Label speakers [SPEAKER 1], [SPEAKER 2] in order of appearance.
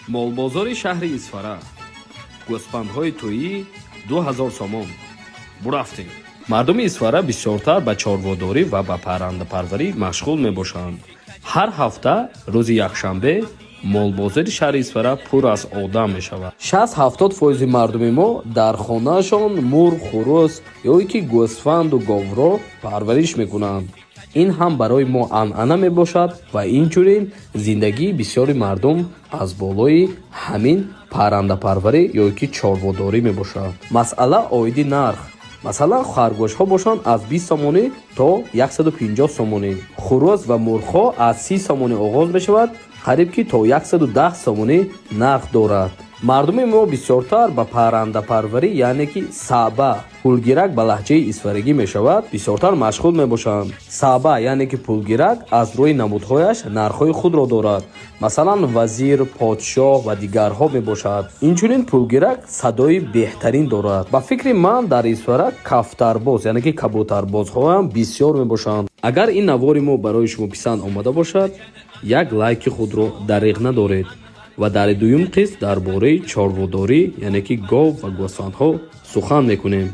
[SPEAKER 1] молбозори шаҳри Исфара. гӯспандҳои тӯӣ 2000 сомон. бурафтем. мардуми Исфара бисёртар ба чорводорӣ ва ба паррандапарварӣ машғул мебошанд. ҳар ҳафта рӯзи якшанбе молбозори шаҳри Исфара пур аз одам мешавад. 60-70% мардуми мо дар хонаашон мурғ, хурус ё ки гӯсфанду говро парвариш мекунанд. ин ҳам барои мо анъана мебошад ва инчунин зиндагии бисёри мардум аз болои ҳамин паррандапарварӣ ё ки чорводорӣ мебошад. масъала оиди нарх. масалан харгӯшҳо бошанд аз 20 сомонӣ то 150 сомонӣ. хурус ва мурғҳо аз 30 сомонӣ оғоз мешавад, қариб ки то 110 сомонӣ нарх дорад. мардуми мо бисёртар ба паррандапарварӣ яъне ки саъба, пулгирак ба лаҳҷаи исфарагӣ мешавад, бисёртар машғул мебошанд. саъба яъне ки пулгирак аз рӯи намудҳояш нархҳои худро дорад. масалан вазир, подшоҳ ва дигарҳо мебошад. инчунин пулгирак садои беҳтарин дорад. ба фикри ман дар Исфара кафтарбоз яъне ки кабутарбозҳоям бисёр мебошанд. агар ин навори мо барои шумо писанд омада бошад, як лайки худро дариғ надоред ва дар дуюм қист дар бораи чорводорӣ яъне ки гов ва гӯсфандҳо сухан мекунем.